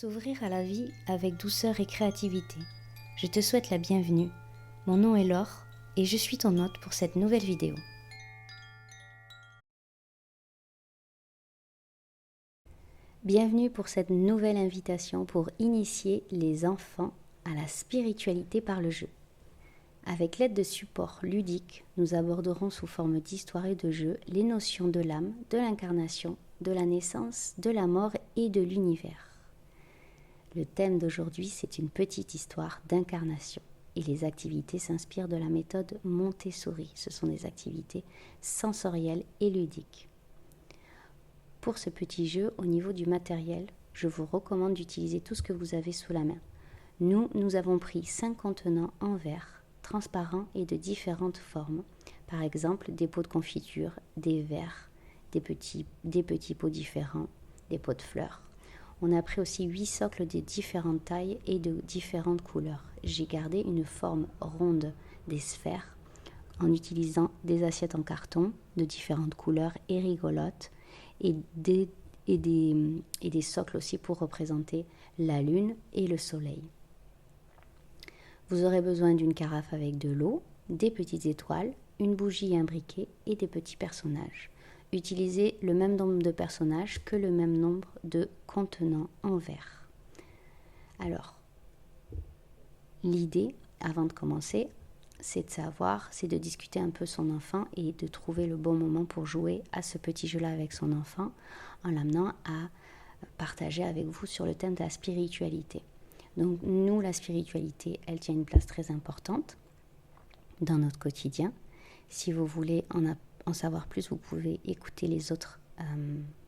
S'ouvrir à la vie avec douceur et créativité. Je te souhaite la bienvenue. Mon nom est Laure et je suis ton hôte pour cette nouvelle vidéo. Bienvenue pour cette nouvelle invitation pour initier les enfants à la spiritualité par le jeu. Avec l'aide de supports ludiques, nous aborderons sous forme d'histoire et de jeu les notions de l'âme, de l'incarnation, de la naissance, de la mort et de l'univers. Le thème d'aujourd'hui, c'est une petite histoire d'incarnation et les activités s'inspirent de la méthode Montessori. Ce sont des activités sensorielles et ludiques. Pour ce petit jeu, au niveau du matériel, je vous recommande d'utiliser tout ce que vous avez sous la main. Nous avons pris 5 contenants en verre, transparents et de différentes formes. Par exemple, des pots de confiture, des verres, des petits pots différents, des pots de fleurs. On a pris aussi 8 socles de différentes tailles et de différentes couleurs. J'ai gardé une forme ronde des sphères en utilisant des assiettes en carton de différentes couleurs et rigolotes et des socles aussi pour représenter la lune et le soleil. Vous aurez besoin d'une carafe avec de l'eau, des petites étoiles, une bougie et un briquet et des petits personnages. Utilisez le même nombre de personnages que le même nombre de contenants en verre. Alors, l'idée, avant de commencer, c'est de discuter un peu son enfant et de trouver le bon moment pour jouer à ce petit jeu-là avec son enfant en l'amenant à partager avec vous sur le thème de la spiritualité. Donc, nous, la spiritualité, elle tient une place très importante dans notre quotidien. Si vous voulez en savoir plus, vous pouvez écouter les autres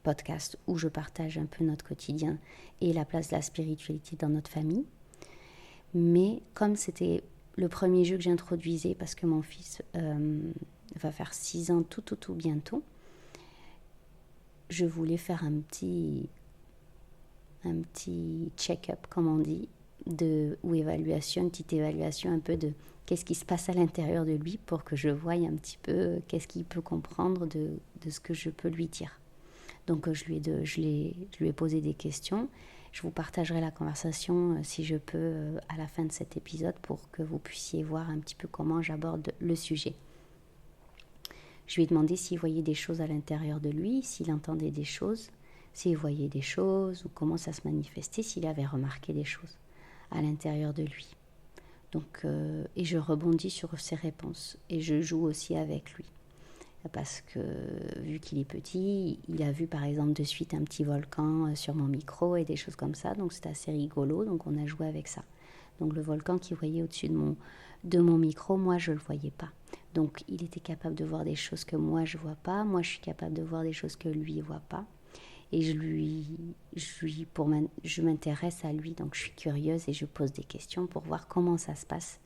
podcasts où je partage un peu notre quotidien et la place de la spiritualité dans notre famille. Mais comme c'était le premier jeu que j'introduisais, parce que mon fils va faire 6 ans tout bientôt, je voulais faire un petit check-up, comme on dit, une petite évaluation un peu de qu'est-ce qui se passe à l'intérieur de lui pour que je voie un petit peu qu'est-ce qu'il peut comprendre de ce que je peux lui dire. Donc je lui ai posé des questions. Je vous partagerai la conversation si je peux à la fin de cet épisode pour que vous puissiez voir un petit peu comment j'aborde le sujet. Je lui ai demandé s'il voyait des choses à l'intérieur de lui, s'il entendait des choses, s'il voyait des choses ou comment ça se manifestait, s'il avait remarqué des choses à l'intérieur de lui. Donc, et je rebondis sur ses réponses et je joue aussi avec lui. Parce que vu qu'il est petit, il a vu par exemple de suite un petit volcan sur mon micro et des choses comme ça. Donc c'était assez rigolo, donc on a joué avec ça. Donc le volcan qu'il voyait au-dessus de mon micro, moi je ne le voyais pas. Donc il était capable de voir des choses que moi je ne vois pas. Moi je suis capable de voir des choses que lui ne voit pas. Et je m'intéresse à lui, donc je suis curieuse et je pose des questions pour voir comment ça se passe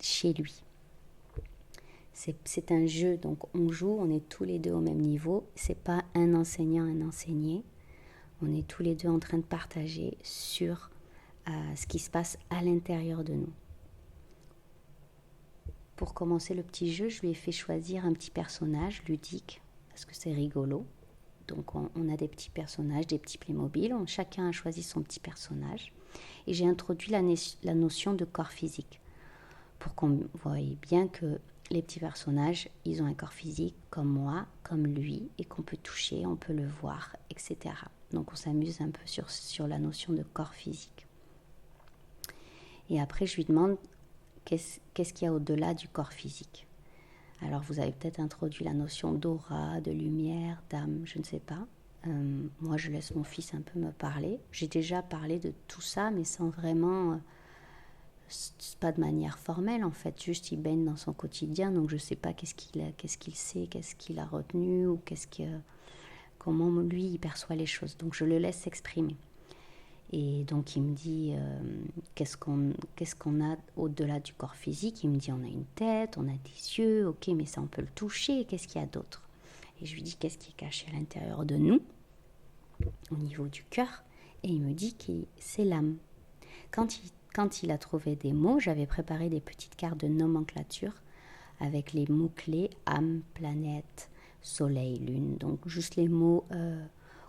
chez lui. C'est un jeu, donc on joue, on est tous les deux au même niveau. C'est pas un enseignant, un enseigné. On est tous les deux en train de partager sur ce qui se passe à l'intérieur de nous. Pour commencer le petit jeu, je lui ai fait choisir un petit personnage ludique, parce que c'est rigolo. Donc on a des petits personnages, des petits Playmobil, chacun a choisi son petit personnage. Et j'ai introduit la notion de corps physique, pour qu'on voie bien que les petits personnages, ils ont un corps physique comme moi, comme lui, et qu'on peut toucher, on peut le voir, etc. Donc on s'amuse un peu sur la notion de corps physique. Et après, je lui demande qu'est-ce qu'il y a au-delà du corps physique. Alors vous avez peut-être introduit la notion d'aura, de lumière, d'âme, je ne sais pas. Moi, je laisse mon fils un peu me parler. J'ai déjà parlé de tout ça, mais sans vraiment... pas de manière formelle, en fait. Juste, il baigne dans son quotidien, donc je ne sais pas qu'est-ce qu'il sait, qu'est-ce qu'il a retenu, ou comment lui, il perçoit les choses. Donc, je le laisse s'exprimer. Et donc il me dit qu'est-ce qu'on a au-delà du corps physique. Il me dit on a une tête, on a des yeux, ok, mais ça on peut le toucher, qu'est-ce qu'il y a d'autre? Et je lui dis qu'est-ce qui est caché à l'intérieur de nous, au niveau du cœur, et il me dit que c'est l'âme. Quand il a trouvé des mots, j'avais préparé des petites cartes de nomenclature avec les mots-clés âme, planète, soleil, lune, donc juste les mots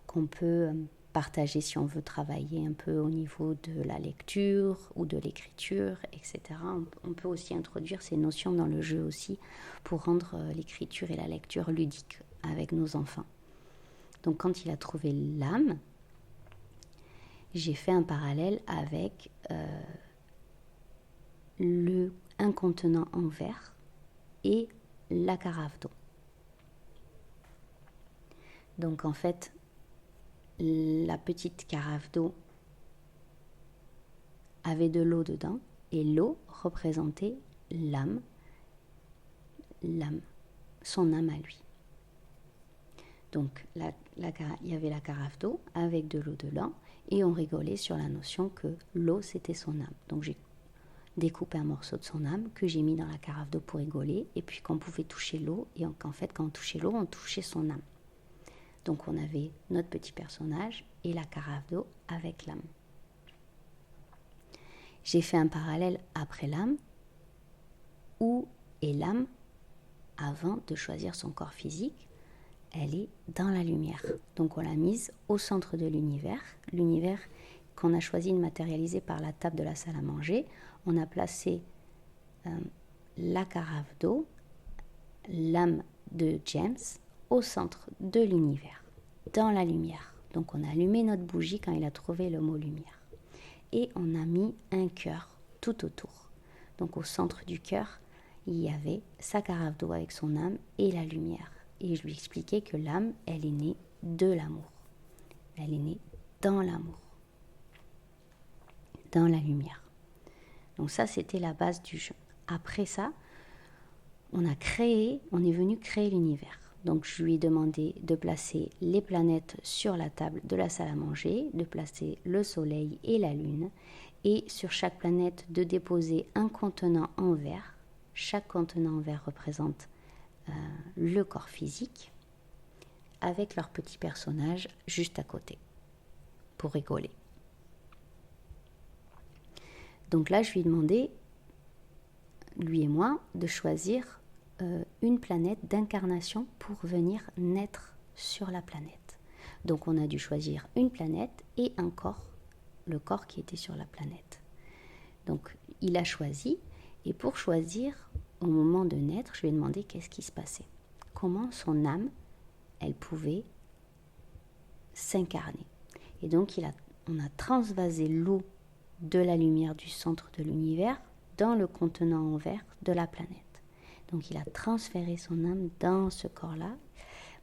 qu'on peut partager si on veut travailler un peu au niveau de la lecture ou de l'écriture, etc. On peut aussi introduire ces notions dans le jeu aussi pour rendre l'écriture et la lecture ludiques avec nos enfants. Donc quand il a trouvé l'âme, j'ai fait un parallèle avec un contenant en verre et la carafe d'eau. Donc en fait, la petite carafe d'eau avait de l'eau dedans et l'eau représentait l'âme, son âme à lui. Donc il y avait la carafe d'eau avec de l'eau dedans et on rigolait sur la notion que l'eau c'était son âme. Donc j'ai découpé un morceau de son âme que j'ai mis dans la carafe d'eau pour rigoler et puis qu'on pouvait toucher l'eau et qu'en fait quand on touchait l'eau on touchait son âme. Donc on avait notre petit personnage et la carafe d'eau avec l'âme. J'ai fait un parallèle après l'âme. Où est l'âme avant de choisir son corps physique? Elle est dans la lumière. Donc on l'a mise au centre de l'univers. L'univers qu'on a choisi de matérialiser par la table de la salle à manger. On a placé la carafe d'eau, l'âme de James, au centre de l'univers, dans la lumière. Donc on a allumé notre bougie quand il a trouvé le mot lumière. Et on a mis un cœur tout autour. Donc au centre du cœur, il y avait sa carafe d'eau avec son âme et la lumière. Et je lui expliquais que l'âme, elle est née de l'amour. Elle est née dans l'amour, dans la lumière. Donc ça, c'était la base du jeu. Après ça, on est venu créer l'univers. Donc je lui ai demandé de placer les planètes sur la table de la salle à manger, de placer le soleil et la lune, et sur chaque planète de déposer un contenant en verre. Chaque contenant en verre représente le corps physique, avec leur petit personnage juste à côté, pour rigoler. Donc là, je lui ai demandé, lui et moi, de choisir une planète d'incarnation pour venir naître sur la planète. Donc on a dû choisir une planète et un corps, le corps qui était sur la planète. Donc il a choisi, et pour choisir, au moment de naître, je lui ai demandé qu'est-ce qui se passait. Comment son âme, elle pouvait s'incarner. Et donc on a transvasé l'eau de la lumière du centre de l'univers dans le contenant en verre de la planète. Donc il a transféré son âme dans ce corps-là.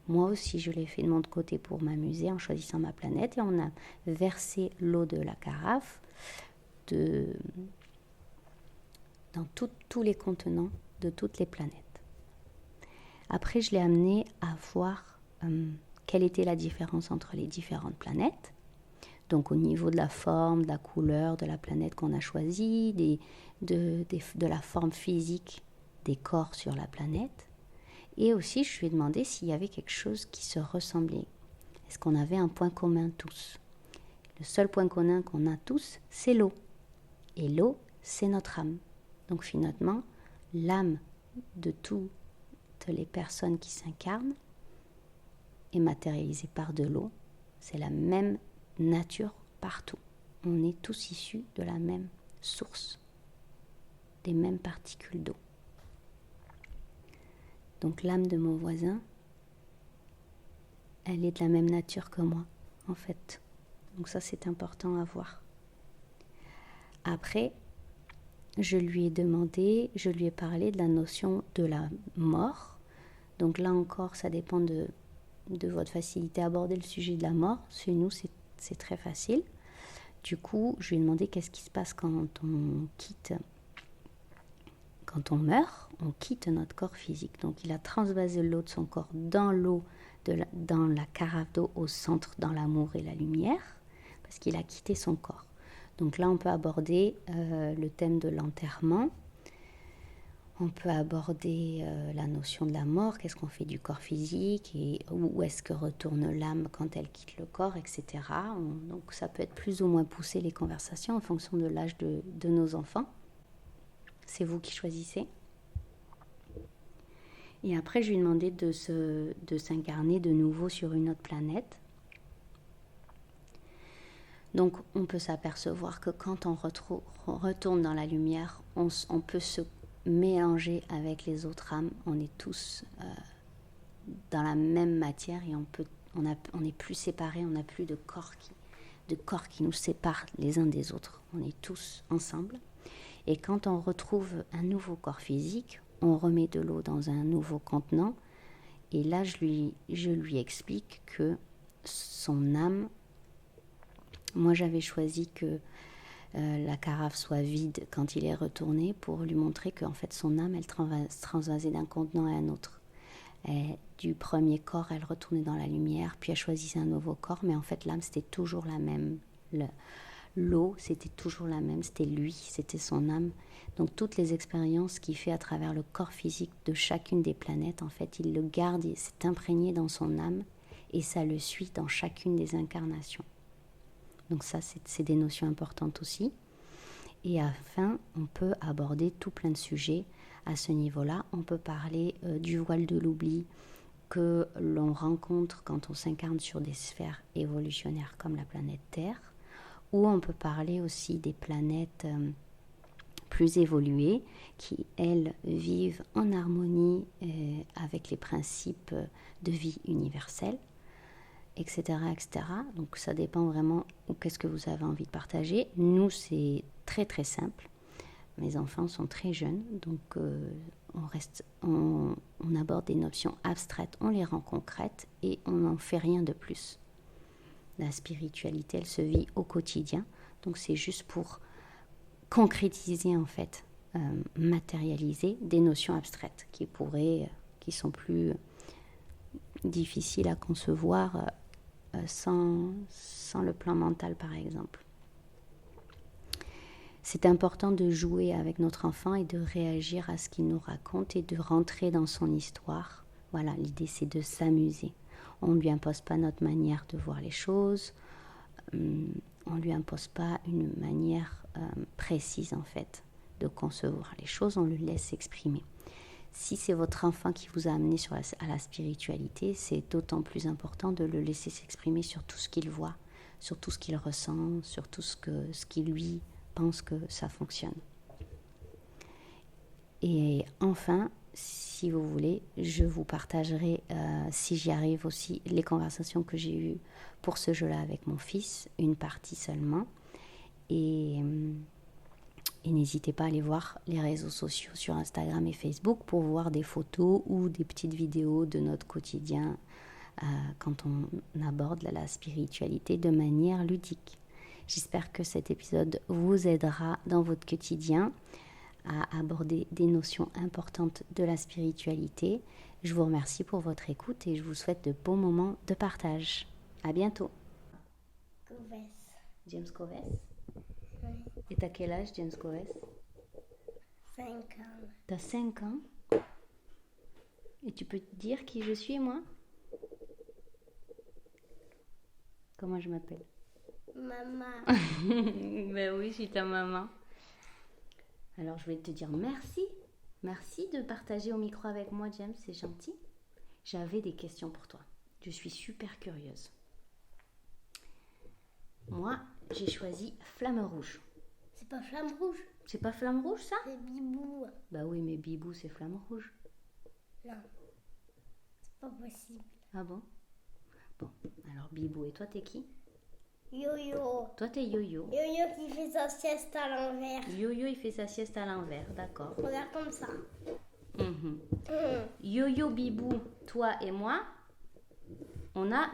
Moi aussi, je l'ai fait de mon côté pour m'amuser en choisissant ma planète. Et on a versé l'eau de la carafe dans tous les contenants de toutes les planètes. Après, je l'ai amené à voir quelle était la différence entre les différentes planètes. Donc au niveau de la forme, de la couleur de la planète qu'on a choisie, de la forme physique des corps sur la planète. Et aussi, je lui ai demandé s'il y avait quelque chose qui se ressemblait. Est-ce qu'on avait un point commun tous? Le seul point commun qu'on a tous, c'est l'eau. Et l'eau, c'est notre âme. Donc finalement, l'âme de toutes les personnes qui s'incarnent est matérialisée par de l'eau. C'est la même nature partout. On est tous issus de la même source, des mêmes particules d'eau. Donc l'âme de mon voisin, elle est de la même nature que moi, en fait. Donc ça, c'est important à voir. Après, je lui ai parlé de la notion de la mort. Donc là encore, ça dépend de votre facilité à aborder le sujet de la mort. Chez nous, c'est très facile. Du coup, je lui ai demandé qu'est-ce qui se passe quand on meurt, on quitte notre corps physique. Donc il a transvasé l'eau de son corps dans la carafe d'eau au centre, dans l'amour et la lumière, parce qu'il a quitté son corps. Donc là, on peut aborder le thème de l'enterrement. On peut aborder la notion de la mort, qu'est-ce qu'on fait du corps physique, et où est-ce que retourne l'âme quand elle quitte le corps, etc. Donc ça peut être plus ou moins poussé les conversations en fonction de l'âge de nos enfants. C'est vous qui choisissez. Et après, je lui ai demandé de s'incarner de nouveau sur une autre planète. Donc on peut s'apercevoir que quand on retourne dans la lumière, on peut se mélanger avec les autres âmes. On est tous dans la même matière et on est plus séparés, on n'a plus de corps qui nous séparent les uns des autres. On est tous ensemble. Et quand on retrouve un nouveau corps physique, on remet de l'eau dans un nouveau contenant. Et là, je lui explique que son âme... Moi, j'avais choisi que la carafe soit vide quand il est retourné pour lui montrer qu'en fait, son âme, elle transvasait d'un contenant à un autre. Et du premier corps, elle retournait dans la lumière, puis elle choisissait un nouveau corps, mais en fait, l'âme, c'était toujours la même. L'eau, c'était toujours la même, c'était lui, c'était son âme. Donc toutes les expériences qu'il fait à travers le corps physique de chacune des planètes, en fait, il le garde, c'est imprégné dans son âme, et ça le suit dans chacune des incarnations. Donc ça, c'est des notions importantes aussi. Et enfin, on peut aborder tout plein de sujets à ce niveau-là. On peut parler du voile de l'oubli que l'on rencontre quand on s'incarne sur des sphères évolutionnaires comme la planète Terre. Ou on peut parler aussi des planètes plus évoluées qui, elles, vivent en harmonie avec les principes de vie universelle, etc., etc. Donc ça dépend vraiment qu'est-ce que vous avez envie de partager. Nous, c'est très très simple. Mes enfants sont très jeunes, donc on aborde des notions abstraites, on les rend concrètes et on n'en fait rien de plus. La spiritualité, elle se vit au quotidien, donc c'est juste pour concrétiser en fait, matérialiser des notions abstraites qui sont plus difficiles à concevoir sans le plan mental par exemple. C'est important de jouer avec notre enfant et de réagir à ce qu'il nous raconte et de rentrer dans son histoire. Voilà, l'idée c'est de s'amuser. On ne lui impose pas notre manière de voir les choses, on ne lui impose pas une manière précise en fait de concevoir les choses, on le laisse s'exprimer. Si c'est votre enfant qui vous a amené à la spiritualité, c'est d'autant plus important de le laisser s'exprimer sur tout ce qu'il voit, sur tout ce qu'il ressent, sur tout ce qui lui pense que ça fonctionne. Et enfin, si vous voulez, je vous partagerai, si j'y arrive aussi, les conversations que j'ai eues pour ce jeu-là avec mon fils, une partie seulement. Et n'hésitez pas à aller voir les réseaux sociaux sur Instagram et Facebook pour voir des photos ou des petites vidéos de notre quotidien quand on aborde la spiritualité de manière ludique. J'espère que cet épisode vous aidera dans votre quotidien à aborder des notions importantes de la spiritualité. Je vous remercie pour votre écoute et je vous souhaite de beaux moments de partage. À bientôt. Coves. James Coves. Oui. Et t'as quel âge, James Coves? 5 ans. T'as 5 ans? Et tu peux te dire qui je suis, moi? Comment je m'appelle? Maman. Ben oui, je suis ta maman. Alors, je voulais te dire merci. Merci de partager au micro avec moi, James, c'est gentil. J'avais des questions pour toi. Je suis super curieuse. Moi, j'ai choisi Flamme Rouge. C'est pas Flamme Rouge. C'est pas Flamme Rouge, ça? C'est Bibou. Bah oui, mais Bibou, c'est Flamme Rouge. Non. C'est pas possible. Ah bon? Bon, alors Bibou, et toi, t'es qui? Yo-Yo. Toi, t'es Yo-Yo. Yo-Yo qui fait sa sieste à l'envers. Yo-Yo, il fait sa sieste à l'envers, d'accord. Regarde comme ça. Yo-Yo, Bibou, toi et moi, on a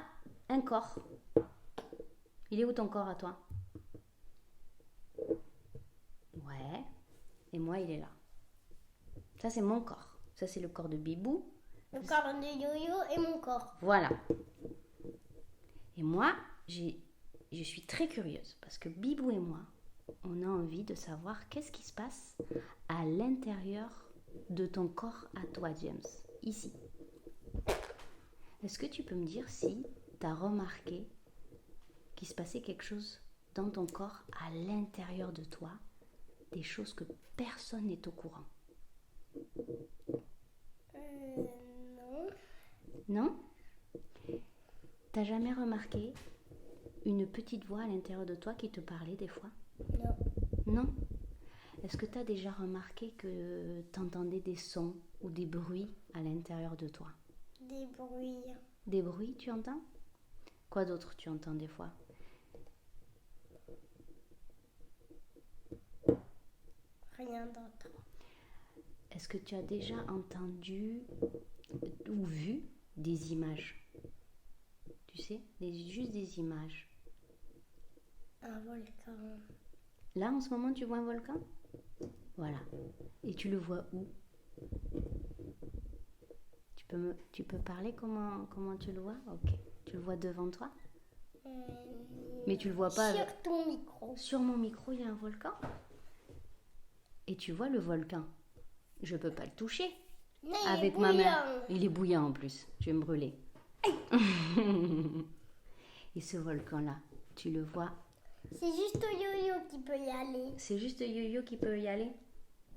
un corps. Il est où ton corps à toi? Ouais. Et moi, il est là. Ça, c'est mon corps. Ça, c'est le corps de Bibou. Le corps de Yo-Yo et mon corps. Voilà. Et moi, je suis très curieuse parce que Bibou et moi, on a envie de savoir qu'est-ce qui se passe à l'intérieur de ton corps à toi, James, ici. Est-ce que tu peux me dire si tu as remarqué qu'il se passait quelque chose dans ton corps à l'intérieur de toi, des choses que personne n'est au courant? Non. Non? T'as jamais remarqué une petite voix à l'intérieur de toi qui te parlait des fois? Non. Non? Est-ce que tu as déjà remarqué que tu entendais des sons ou des bruits à l'intérieur de toi? Des bruits. Des bruits, tu entends? Quoi d'autre tu entends des fois? Rien d'autre. Est-ce que tu as déjà entendu ou vu des images? Tu sais, juste des images. Un volcan. Là, en ce moment, tu vois un volcan? Voilà. Et tu le vois où? Tu peux parler comment tu le vois? Ok. Tu le vois devant toi? Mais tu le vois pas Sur ton micro. Sur mon micro, il y a un volcan. Et tu vois le volcan? Je peux pas le toucher Mais avec il est ma main. bouillant. Il est bouillant en plus. Je vais me brûler. Et ce volcan-là, tu le vois? C'est juste Yo-Yo qui peut y aller. C'est juste Yo-Yo qui peut y aller?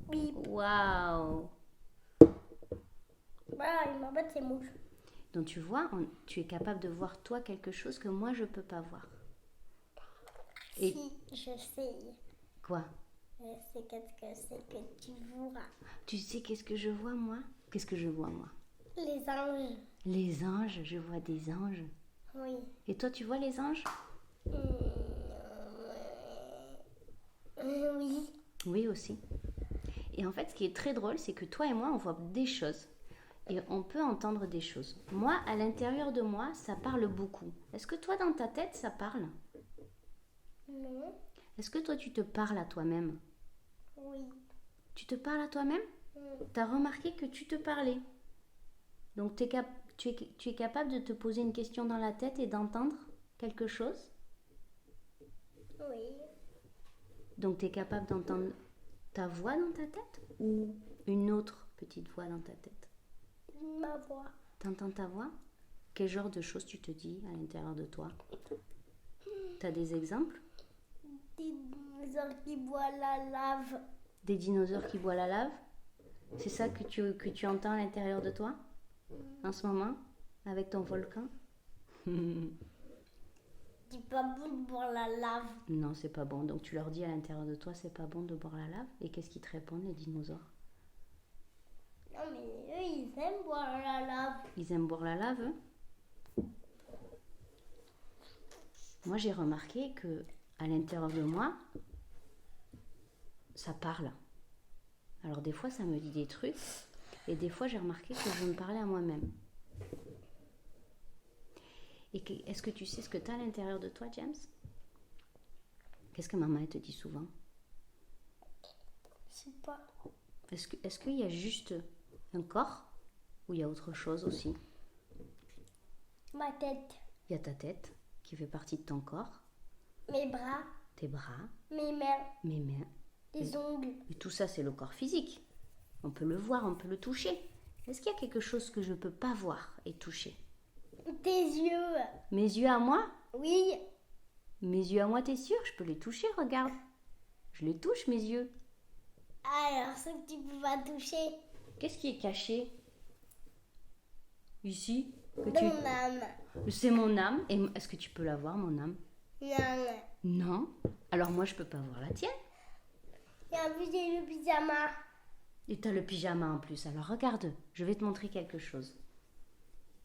Oui. Waouh! Voilà, il m'embête ces mouches. Donc tu vois, tu es capable de voir toi quelque chose que moi je peux pas voir. Et Si, je sais. quoi? Je sais qu'est-ce que c'est que tu vois. Tu sais qu'est-ce que je vois moi? Qu'est-ce que je vois moi? Les anges. Les anges, je vois des anges. Oui. Et toi tu vois les anges? Oui. Oui aussi. Et en fait ce qui est très drôle c'est que toi et moi on voit des choses. Et on peut entendre des choses. Moi, à l'intérieur de moi, ça parle beaucoup. Est-ce que toi, dans ta tête, ça parle? Non. Est-ce que toi, tu te parles à toi-même? Oui. Tu te parles à toi-même? Tu as remarqué que tu te parlais. Donc, tu es capable de te poser une question dans la tête et d'entendre quelque chose? Oui. Donc, tu es capable d'entendre ta voix dans ta tête ou une autre petite voix dans ta tête? Ma voix. T'entends ta voix? Quel genre de choses tu te dis à l'intérieur de toi? T'as des exemples? Des dinosaures qui boivent la lave. Des dinosaures qui boivent la lave? C'est ça que tu entends à l'intérieur de toi? En ce moment? Avec ton volcan? C'est pas bon de boire la lave. Non, c'est pas bon. Donc tu leur dis à l'intérieur de toi, c'est pas bon de boire la lave? Et qu'est-ce qu'ils te répondent, les dinosaures? Non, mais eux, ils aiment boire la lave. Ils aiment boire la lave, eux? Moi, j'ai remarqué que à l'intérieur de moi, ça parle. Alors des fois, ça me dit des trucs. Et des fois, j'ai remarqué que je me parlais à moi-même. Et est-ce que tu sais ce que tu as à l'intérieur de toi, James? Qu'est-ce que maman elle te dit souvent? Je sais pas. Est-ce qu'il y a juste un corps ou il y a autre chose aussi? Ma tête. Il y a ta tête qui fait partie de ton corps, Mes bras. tes bras, Mes mains. mes mains. Les ongles. Et tout ça, c'est le corps physique. On peut le voir, on peut le toucher. Est-ce qu'il y a quelque chose que je ne peux pas voir et toucher? Tes yeux. Mes yeux à moi? Oui. Mes yeux à moi, t'es sûr? Je peux les toucher, regarde. Je les touche, mes yeux. Alors, ce que tu peux pas toucher. Qu'est-ce qui est caché? Ici? Ton âme. C'est mon âme. Et est-ce que tu peux la voir, mon âme? Non. Non. Alors moi, je peux pas voir la tienne. Et en plus, j'ai le pyjama. Et t'as le pyjama en plus. Alors regarde, je vais te montrer quelque chose.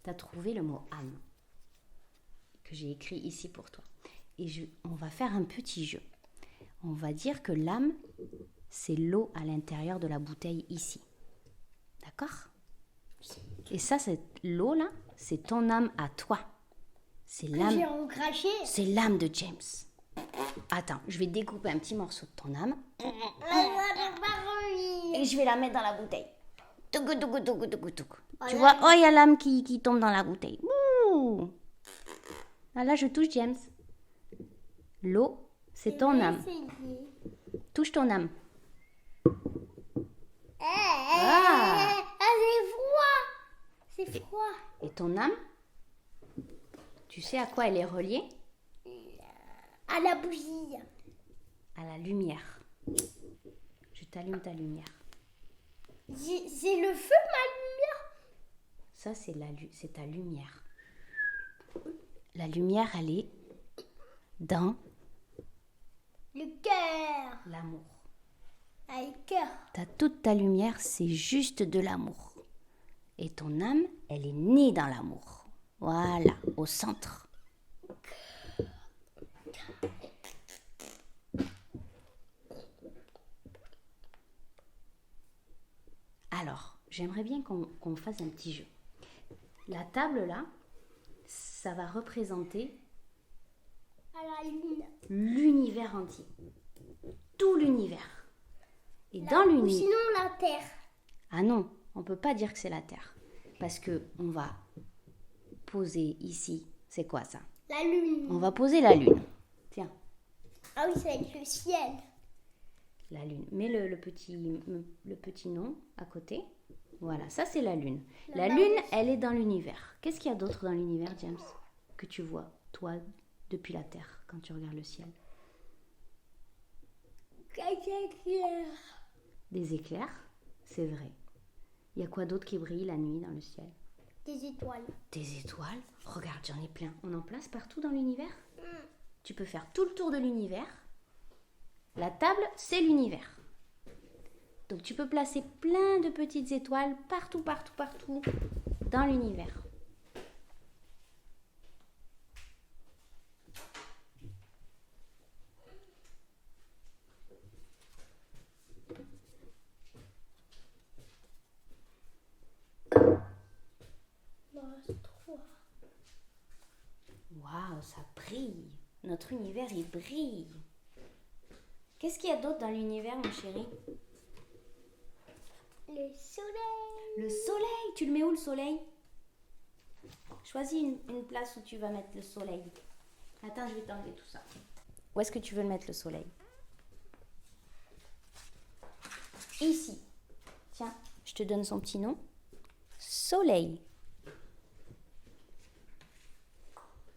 T'as trouvé le mot âme que j'ai écrit ici pour toi. Et on va faire un petit jeu. On va dire que l'âme, c'est l'eau à l'intérieur de la bouteille ici. D'accord? Et ça, c'est l'eau là, c'est ton âme à toi. C'est l'âme. J'ai recraché. C'est l'âme de James. Attends, je vais découper un petit morceau de ton âme. Et je vais la mettre dans la bouteille. Tougou, tougou, tougou, tougou, tougou. Tu vois, oh, il y a l'âme qui tombe dans la bouteille. Ouh. Ah, là, je touche James. L'eau, c'est ton âme. Touche ton âme. Ah, c'est froid. C'est froid. Et ton âme, tu sais à quoi elle est reliée? À la bougie. À la lumière. Je t'allume ta lumière. C'est le feu, ma lumière. Ça, c'est ta lumière. La lumière, elle est dans Le cœur. l'amour. Ah, le cœur. Toute ta lumière, c'est juste de l'amour. Et ton âme, elle est née dans l'amour. Voilà, au centre. Alors, j'aimerais bien qu'on fasse un petit jeu. La table là, ça va représenter À la lune. l'univers entier. Tout l'univers. Et dans Ou l'univers... sinon la terre. Ah non, on ne peut pas dire que c'est la Terre. Parce que on va poser ici, c'est quoi ça? La lune. On va poser la Lune. Tiens, Ah oui, ça va être le ciel. la Lune. Mets le petit nom à côté. Voilà, ça c'est la Lune. La Lune, elle est dans l'univers. Qu'est-ce qu'il y a d'autre dans l'univers, James, que tu vois, toi, depuis la Terre, quand tu regardes le ciel? Des éclairs, c'est vrai. Il y a quoi d'autre qui brille la nuit dans le ciel? Des étoiles. Des étoiles. Regarde, j'en ai plein. On en place partout dans l'univers. Tu peux faire tout le tour de l'univers. La table, c'est l'univers. Donc tu peux placer plein de petites étoiles partout, partout, partout dans l'univers. Waouh, ça brille. Notre univers, il brille. Qu'est-ce qu'il y a d'autre dans l'univers, mon chéri? Le soleil. Le soleil. Tu le mets où, le soleil? Choisis une place où tu vas mettre le soleil. Attends, je vais t'enlever tout ça. Où est-ce que tu veux le mettre, le soleil? Ici. Tiens, je te donne son petit nom. Soleil.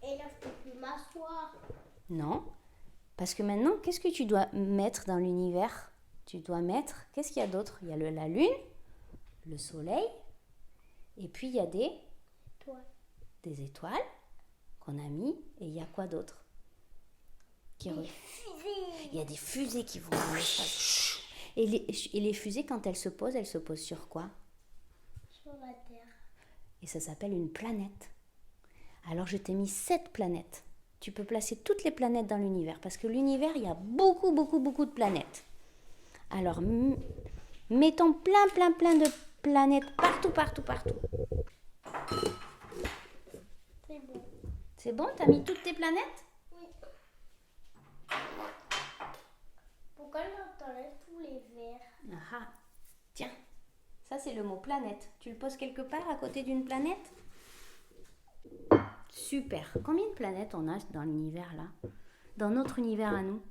Et là, je peux plus m'asseoir. Non. Parce que maintenant, qu'est-ce que tu dois mettre dans l'univers? Tu dois mettre... Qu'est-ce qu'il y a d'autre? Il y a la lune, le soleil, et puis il y a Toi. des étoiles qu'on a mis. Et il y a quoi d'autre? Fusée. Il y a des fusées qui vont dans l'espace. Et les fusées, quand elles se posent sur quoi? Sur la terre. Et ça s'appelle une planète. Alors je t'ai mis 7 planètes. Tu peux placer toutes les planètes dans l'univers. Parce que l'univers, il y a beaucoup, beaucoup, beaucoup de planètes. Alors, mettons plein de planètes partout, partout, partout. C'est bon. C'est bon? T'as mis toutes tes planètes? Oui. Pourquoi j'entendais tous les verres? Ah, tiens, ça c'est le mot planète. Tu le poses quelque part à côté d'une planète? Super. Combien de planètes on a dans l'univers là? Dans notre univers à nous?